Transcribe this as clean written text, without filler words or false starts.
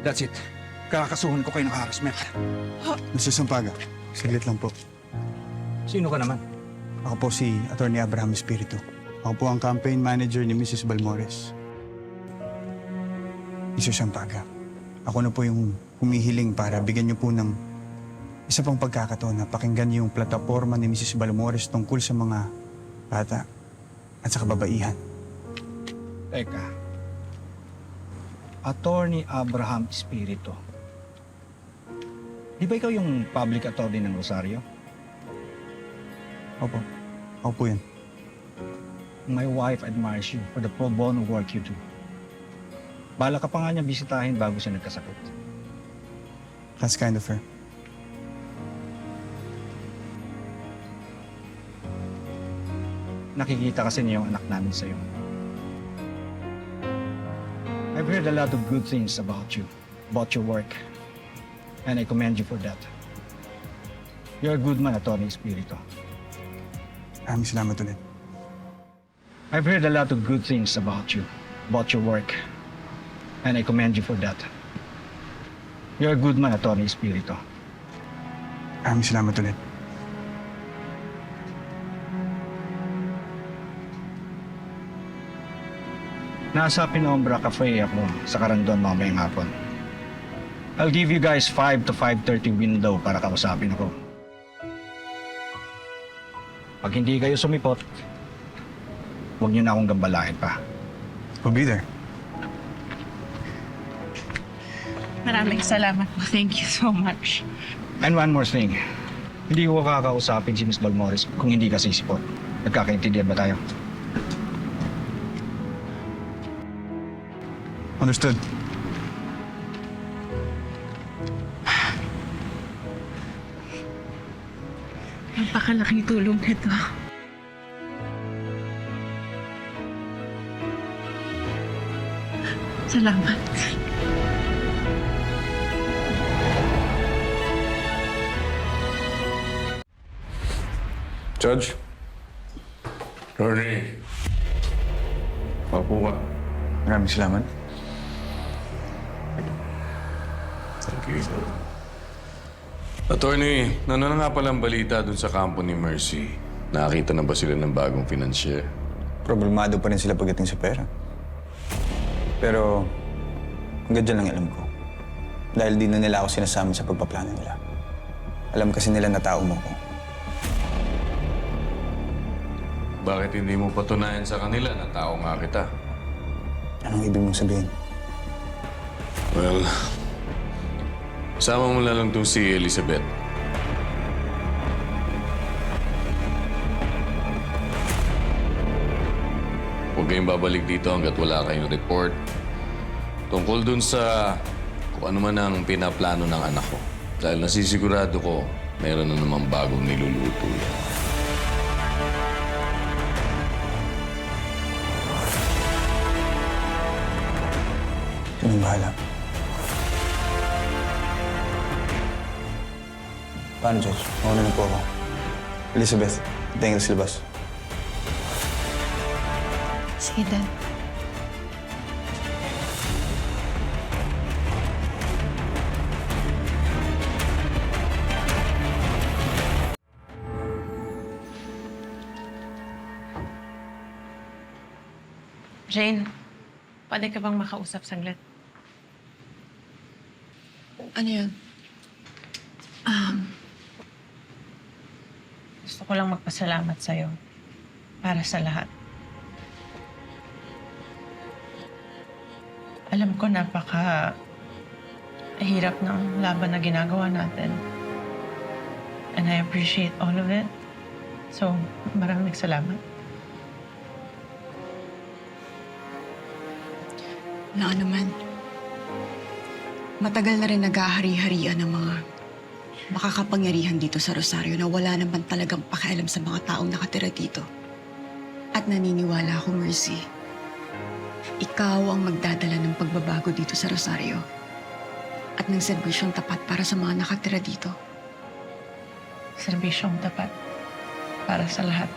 That's it. Kakasuhan ko kayo ng harassment. Mr. Sampaga, saglit lang po. Sino ka naman? Ako po si Atty. Abraham Espiritu. Ako po ang campaign manager ni Mrs. Balmores. Mr. Sampaga, ako na po yung humihiling para bigyan niyo po ng isa pang pagkakataon na pakinggan yung plataforma ni Mrs. Balmores tungkol sa mga bata at sa kababaihan. Teka. Attorney Abraham Espiritu. Di ba ikaw yung public attorney ng Rosario? Opo. Ako po yun. My wife admires you for the pro bono work you do. Bala ka pa nga niya bisitahin bago siya nagkasakit. That's kind of her. Nakikita kasi niya yung anak namin sa'yo. I've heard a lot of good things about you, about your work. And I commend you for that. You're a good man, Atty. Espiritu. Maraming salamat ulit. I've heard a lot of good things about you, about your work. And I commend you for that. You're a good man, Atty. Espiritu. Maraming salamat ulit. Nasa Pinombra Cafe ako sa Carandon mamayang hapon. I'll give you guys 5 to 5:30 window para kausapin ako. Pag hindi kayo sumipot, huwag niyo na akong gambalain pa. We'll be there. Maraming salamat po. Thank you so much. And one more thing. Hindi ko kakausapin si Miss Balmores kung hindi ka sisipot. Nagkakaintindihan ba tayo? Understood. Napakalaking tulong nito. Salamat. Judge? Attorney? Mapo ka. Maraming salamat. Thank you. Attorney, na nga palang balita dun sa kampo ni Mercy. Nakakita na ba sila ng bagong financier? Problemado pa rin sila pagdating sa pera. Pero hanggang dyan lang alam ko. Dahil di na nila ako sinasama sa pagpaplano nila. Alam kasi nila na tao mo ko. Bakit hindi mo patunayan sa kanila na tao nga kita? Anong ibig mong sabihin? Well, sama mo na lang itong si Elizabeth. Huwag kayong babalik dito hanggat wala kayong report tungkol dun sa kung ano man ang pinaplano ng anak ko. Dahil nasisigurado ko, mayroon na namang bagong niluluto yan. Sinong bahala? Paano, Judge? Mauna na po ako. Elizabeth, tingin sa labas. Sige, Dad. Jane, pwede ka bang makausap saglit? Ano yun? Gusto ko lang magpasalamat sa'yo para sa lahat. Alam ko hirap ng laban na ginagawa natin. And I appreciate all of it. So, maraming salamat. Wala naman. Matagal na rin naghahari-harian ng mga makakapangyarihan dito sa Rosario na wala naman talagang pakialam sa mga taong nakatira dito. At naniniwala ako, Mercy, ikaw ang magdadala ng pagbabago dito sa Rosario at ng serbisyong tapat para sa mga nakatira dito. Serbisyong tapat para sa lahat.